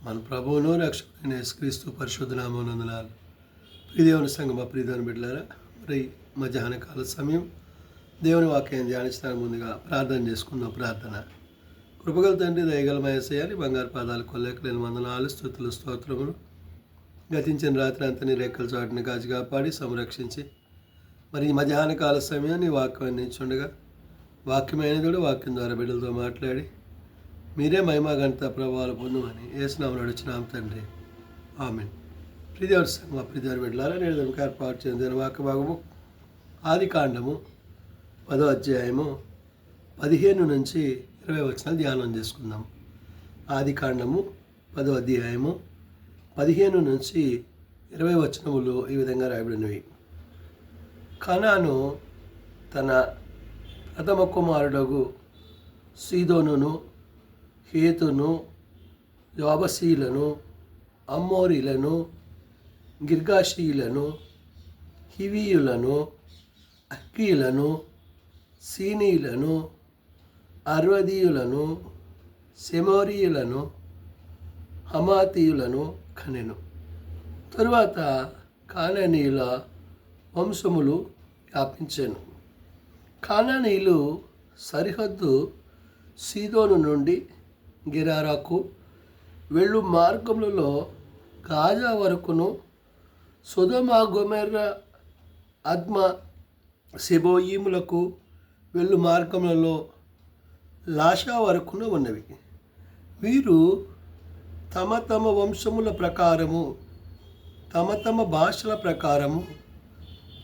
మన ప్రభువును రక్షకుడైన యేసుక్రీస్తు పరిశుద్ధ నామమునందునాలు ప్రియదేవుని సంగమ ప్రియదేవుని బిడ్డలారా, మరి మధ్యాహ్న కాల సమయం దేవుని వాక్యాన్ని ధ్యానించడానికి ముందుగా ప్రార్థన చేసుకుందాం. ప్రార్థన. కృపగల తండ్రి, దయగల యేసయ్య, బంగారు పాదాలు కొల్లేకలేని వందనాలు, స్తుతులు, స్తోత్రములు. గతించిన రాత్రి అంతా నీ రెక్కల చాటుని కాచి కాపాడి సంరక్షించి మరి ఈ మధ్యాహ్న కాల సమయాన్ని వాక్యం అందించుండగా వాక్యమైనదుడు వాక్యం ద్వారా బిడ్డలతో మాట్లాడి మీరే మహిమా ఘనత ప్రభావాలు పొందమని యేసునామమున నడుచున్నాం తండ్రి, ఆమేన్. ప్రియదేవుని సంగమ ప్రియదేవుని బిడ్డలారా, నేడు ఏర్పాటు చేసిన వాక్య భాగము ఆది కాండము 10వ అధ్యాయము 15 నుంచి 20 వచనాలు ధ్యానం చేసుకుందాం. ఆది కాండము 10వ అధ్యాయము 15 నుంచి 20 వచనములు ఈ విధంగా రాయబడినవి. కనాను తన ప్రథమ కుమారుడగు సీదోనును, హేతును, యాబసీలను, అమ్మోరీలను, గిర్గాషీలను, హివీయులను, అక్కీలను, సీనీలను, అర్వదీయులను, సెమోరీయులను, హమాతీయులను కనెను. తరువాత కానానీయుల వంశములు వ్యాపించెను. కానానీయులు సరిహద్దు సీదోను నుండి గెరారాకు వెళ్ళు మార్గములలో గాజా వరకును, సొదొమ, గొమొర్రా, అద్మ, సెబోయీములకు వెళ్ళు మార్గములలో లాషా వరకును ఉన్నవి. వీరు తమ తమ వంశముల ప్రకారము, తమ తమ భాషల ప్రకారము,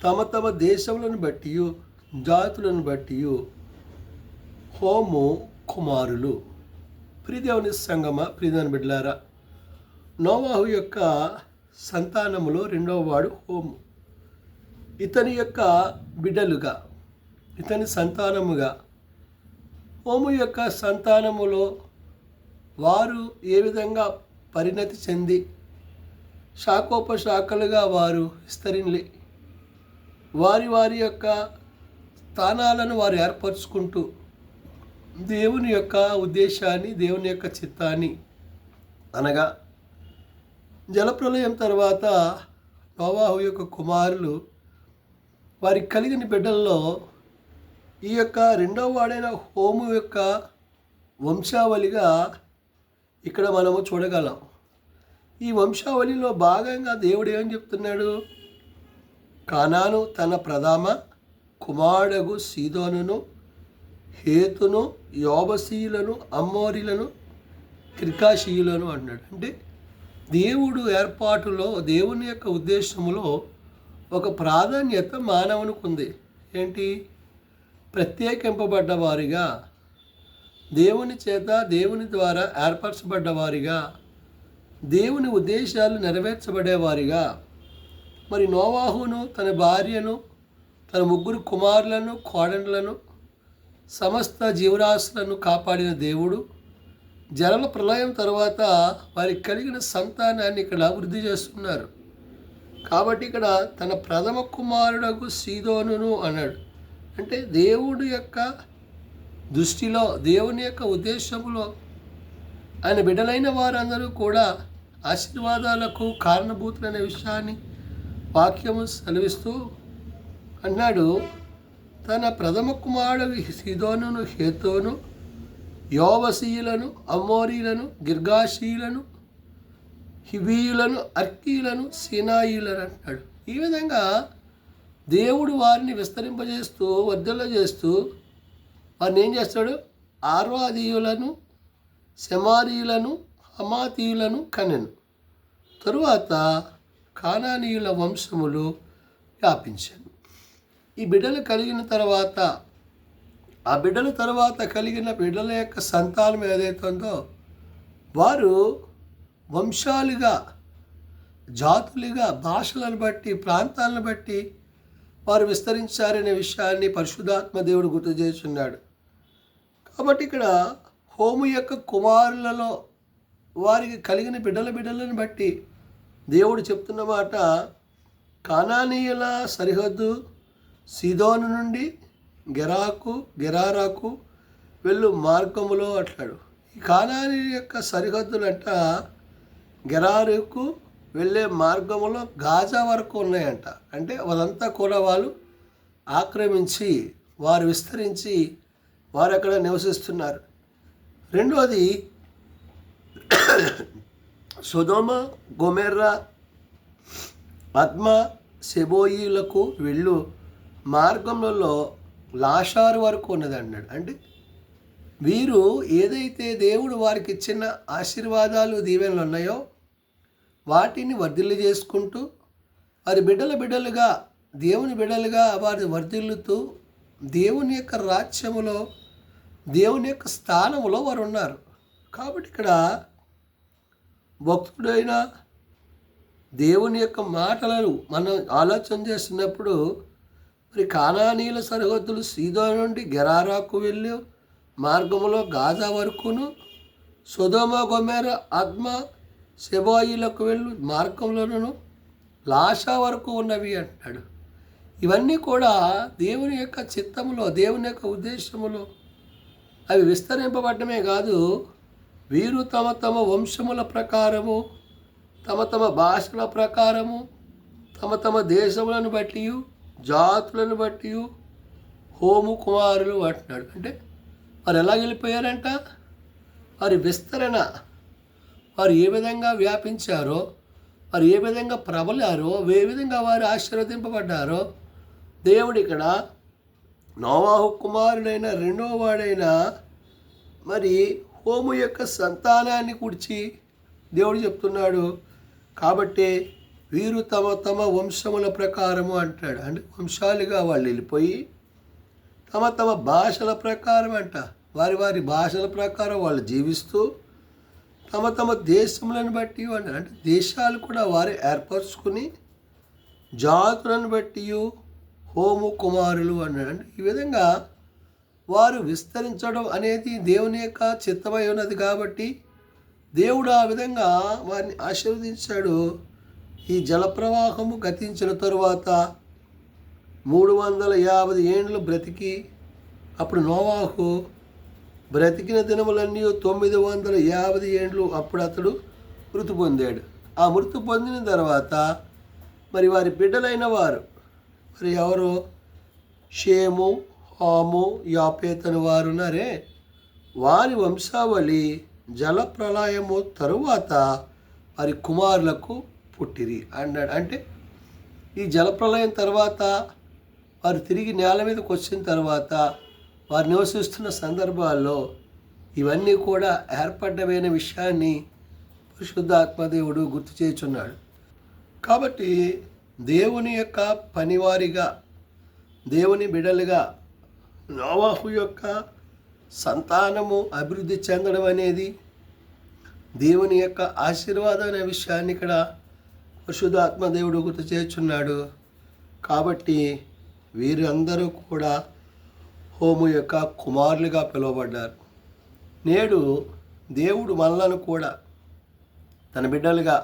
తమ తమ దేశములను బట్టి, జాతులను బట్టి హోము కుమారులు. ప్రియదేవుని సంగమ ప్రియదేవుని బిడ్డలారా, నోవాహు యొక్క సంతానములో రెండవ వాడు హోము. ఇతని యొక్క బిడ్డలుగా, ఇతని సంతానముగా, హోము యొక్క సంతానములో వారు ఏ విధంగా పరిణతి చెంది శాఖోపశాఖలుగా వారు విస్తరిల్లి వారి వారి యొక్క స్థానాలను వారు ఏర్పరచుకుంటూ దేవుని యొక్క ఉద్దేశాన్ని, దేవుని యొక్క చిత్తాన్ని, అనగా జలప్రలయం తర్వాత నోవాహు యొక్క కుమారులు వారికి కలిగిన బిడ్డల్లో ఈ యొక్క రెండవ వాడైన హోము యొక్క వంశావళిగా ఇక్కడ మనము చూడగలం. ఈ వంశావళిలో భాగంగా దేవుడు ఏం చెప్తున్నాడు? కానాను తన ప్రథమ కుమారుడగు సీదోనును, హేతును, యాబసీయులను, అమ్మోరీలను, గిర్గాషీయులను అన్నాడు. అంటే దేవుడు ఏర్పాటులో, దేవుని యొక్క ఉద్దేశంలో ఒక ప్రాధాన్యత మానవునికి ఉంది. ఏంటి? ప్రత్యేకింపబడ్డ వారిగా, దేవుని చేత, దేవుని ద్వారా ఏర్పరచబడ్డవారిగా, దేవుని ఉద్దేశాలు నెరవేర్చబడేవారిగా. మరి నోవాహును, తన భార్యను, తన 3 కుమారులను, కోడళ్లను, సమస్త జీవరాశులను కాపాడిన దేవుడు జల ప్రళయం తర్వాత వారికి కలిగిన సంతానాన్ని ఇక్కడ అభివృద్ధి చేస్తున్నారు. కాబట్టి ఇక్కడ తన ప్రథమ కుమారుడకు సీదోనును అన్నాడు. అంటే దేవుడి యొక్క దృష్టిలో, దేవుని యొక్క ఉద్దేశంలో ఆయన బిడ్డలైన వారందరూ కూడా ఆశీర్వాదాలకు కారణభూతులనే విషయాన్ని వాక్యము సెలవిస్తూ అన్నాడు. తన ప్రథమ కుమారుడు సీదోనును, హేతోను, యాబసీయులను, అమ్మోరీలను, గిర్గాషీయులను, హివీయులను, అర్కీయులను, సీనాయిలను అంటాడు. ఈ విధంగా దేవుడు వారిని విస్తరింపజేస్తూ, వర్ధలజేస్తూ వారిని ఏం చేస్తాడు? అర్వదీయులను, సెమారీయులను, హమాతీయులను కనెను. తరువాత కానానీయుల వంశములు వ్యాపించాను. ఈ బిడ్డలు కలిగిన తర్వాత, ఆ బిడ్డల తర్వాత కలిగిన బిడ్డల యొక్క సంతానం ఏదైతుందో వారు వంశాలుగా, జాతులుగా, భాషలను బట్టి, ప్రాంతాలను బట్టి వారు విస్తరించారనే విషయాన్ని పరిశుద్ధాత్మ దేవుడు గుర్తు చేస్తున్నాడు. కాబట్టి ఇక్కడ హోము యొక్క కుమారులలో వారికి కలిగిన బిడ్డలను బట్టి దేవుడు చెప్తున్న మాట, కానానీయుల సరిహద్దు సీదోను నుండి గెరారాకు వెళ్ళు మార్గములో అంటాడు. ఈ కానానీ యొక్క సరిహద్దులంట గెరారుకు వెళ్ళే మార్గంలో గాజా వరకు ఉన్నాయంట. అంటే అదంతా కూడా వాళ్ళు ఆక్రమించి, వారు విస్తరించి, వారు అక్కడ నివసిస్తున్నారు. రెండవది, సొదొమ, గొమొర్రా, అద్మ, సెబోయిలకు వెళ్ళు మార్గంలో లాషారు వరకు ఉన్నది అన్నాడు. అంటే వీరు ఏదైతే దేవుడు వారికి ఇచ్చిన ఆశీర్వాదాలు, దీవెనలు ఉన్నాయో వాటిని వర్ధిల్లు చేసుకుంటూ వారి బిడ్డలుగా, దేవుని బిడ్డలుగా వారి వర్ధిల్లుతూ దేవుని యొక్క రాజ్యములో, దేవుని యొక్క స్థానంలో వారు ఉన్నారు. కాబట్టి ఇక్కడ భక్తుడైన దేవుని యొక్క మాటలను మనం ఆలోచన చేస్తున్నప్పుడు, మరి కానానీయుల సరిహద్దులు సీదోను నుండి గెరారాకు వెళ్ళి మార్గములో గాజా వరకును, సొదొమ, గొమొర్రా, అద్మ, సెబోయిలకు వెళ్ళు మార్గంలోనూ లాషా వరకు ఉన్నవి అంటాడు. ఇవన్నీ కూడా దేవుని యొక్క చిత్తములో, దేవుని యొక్క ఉద్దేశములో అవి విస్తరింపబడమే కాదు, వీరు తమ తమ వంశముల ప్రకారము, తమ తమ భాషల ప్రకారము, తమ తమ దేశములను బట్టి, జాతులను బట్టి హోము కుమారులు అంటున్నాడు. అంటే వారు ఎలా వెళ్ళిపోయారంట? వారి విస్తరణ, వారు ఏ విధంగా వ్యాపించారో, వారు ఏ విధంగా ప్రబలారో, ఏ విధంగా వారు ఆశీర్వదింపబడ్డారో దేవుడు ఇక్కడ నోవాహు కుమారుడైన రెండవ వాడైన మరి హోము యొక్క సంతానాన్ని గురించి దేవుడు చెప్తున్నాడు. కాబట్టి వీరు తమ తమ వంశముల ప్రకారము అంటాడు. అంటే వంశాలుగా వాళ్ళు వెళ్ళిపోయి తమ తమ భాషల ప్రకారం అంట, వారి వారి భాషల ప్రకారం వాళ్ళు జీవిస్తూ తమ తమ దేశములను బట్టి అంటే దేశాలు కూడా వారు ఏర్పరచుకుని జాతులను బట్టి హోము కుమారులు అన్నాడు. అంటే ఈ విధంగా వారు విస్తరించడం అనేది దేవుని యొక్క చిత్తమై ఉన్నది. కాబట్టి దేవుడు ఆ విధంగా వారిని ఆశీర్వదించాడు. ఈ జలప్రవాహము గతించిన తరువాత 350 ఏండ్లు బ్రతికి, అప్పుడు నోవాహు బ్రతికిన దినములన్నీ 950 ఏండ్లు అప్పుడు అతడు మృతి పొందాడు. ఆ మృతి పొందిన తర్వాత మరి వారి బిడ్డలైన వారు మరి ఎవరు? షేము, హాము, యాపేతు అని వారు ఉన్నారే, వారి వంశావళి జలప్రళయము తరువాత వారి కుమారులకు పుట్టిరి అన్నాడు. అంటే ఈ జలప్రళయం తర్వాత వారు తిరిగి నేల మీదకి వచ్చిన తర్వాత వారు నివసిస్తున్న సందర్భాల్లో ఇవన్నీ కూడా ఏర్పడ్డమైన విషయాన్ని పరిశుద్ధాత్మదేవుడు గుర్తు చేయుచున్నాడు. కాబట్టి దేవుని యొక్క పనివారిగా, దేవుని బిడ్డలుగా నోవాహు యొక్క సంతానము అభివృద్ధి చెందడం అనేది దేవుని యొక్క ఆశీర్వాదం అనే విషయాన్ని ఇక్కడ పరిశుద్ధాత్మదేవుడు గుర్తు చేయుచున్నాడు. కాబట్టి వీరందరూ కూడా హోము యొక్క కుమారులుగా పిలువబడ్డారు. నేడు దేవుడు మనలను కూడా తన బిడ్డలుగా,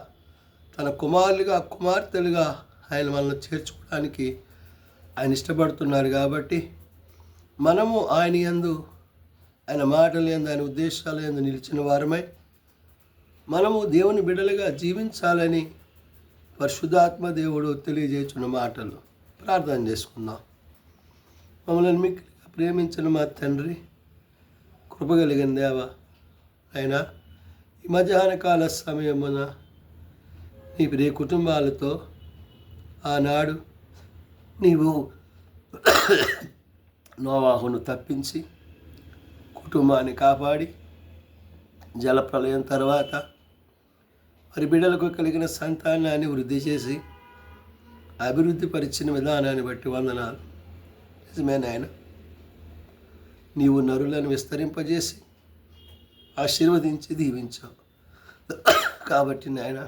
తన కుమారులుగా, కుమార్తెలుగా ఆయన మనల్ని చేర్చుకోవడానికి ఆయన ఇష్టపడుతున్నారు. కాబట్టి మనము ఆయన యందు, ఆయన మాటలు యందు, ఆయన ఉద్దేశాల యందు నిలిచిన వారమై మనము దేవుని బిడ్డలుగా జీవించాలని పరిశుద్ధాత్మ దేవుడు తెలియజేస్తున్న మాటలు ప్రార్థన చేసుకుందాం. మమ్మల్ని మీకు ప్రేమించిన మా తండ్రి, కృపగలిగిన దేవ, అయినా ఈ మధ్యాహ్న కాల సమయమున నీ ప్రియ కుటుంబాలతో ఆనాడు నీవు నోవాహును తప్పించి కుటుంబాన్ని కాపాడి జలప్రళయం తర్వాత మరి బిడ్డలకు కలిగిన సంతానాన్ని వృద్ధి చేసి అభివృద్ధి పరిచిన విధానాన్ని బట్టి వందనాలు. నిజమే నాయన, నీవు నరులను విస్తరింపజేసి ఆశీర్వదించి దీవించావు. కాబట్టి నాయన,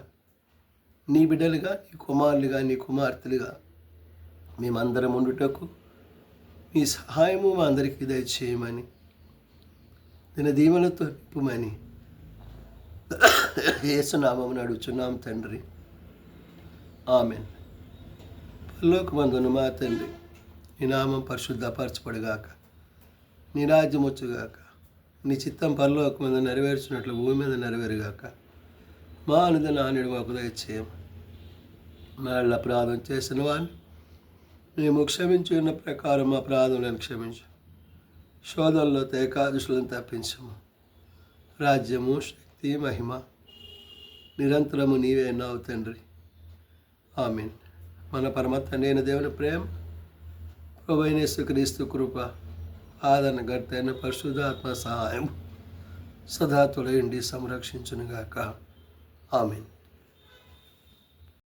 నీ బిడ్డలుగా, నీ కుమారులుగా, నీ కుమార్తెలుగా మేమందరం ఉండుటకు మీ సహాయము మా అందరికీ దయచేయమని, దిన దీవెనతో నింపుమని యేసునామమున అడుగుచున్నాం తండ్రి, ఆమెన్. పరలోకమందున్న మా తండ్రి, నీ నామం పరిశుద్ధపరచబడుగాక, నీ రాజ్యం వచ్చుగాక, నీ చిత్తం పరలోకమందు నెరవేర్చినట్లు భూమి మీద నెరవేరుగాక. మా అనుదిన నాణ్యుడు మాకు దయచేయము. మళ్ళీ ప్రార్థన చేసిన వాడిని మేము క్షమించి ఉన్న ప్రకారం మా ప్రార్థనలను క్షమించు. శోధనలో ఏకాదశులను తప్పించము. రాజ్యము, శక్తి, మహిమ నిరంతరము నీవే నావు తండ్రి. ఆమేన్. మన పరమ తండ్రి అయిన దేవుని ప్రేమ, ప్రభువైన యేసుక్రీస్తు కృప, ఆదరణకర్త అయిన పరిశుద్ధాత్మ సహాయం సదా తోడయుండి సంరక్షించునుగాక. ఆమేన్.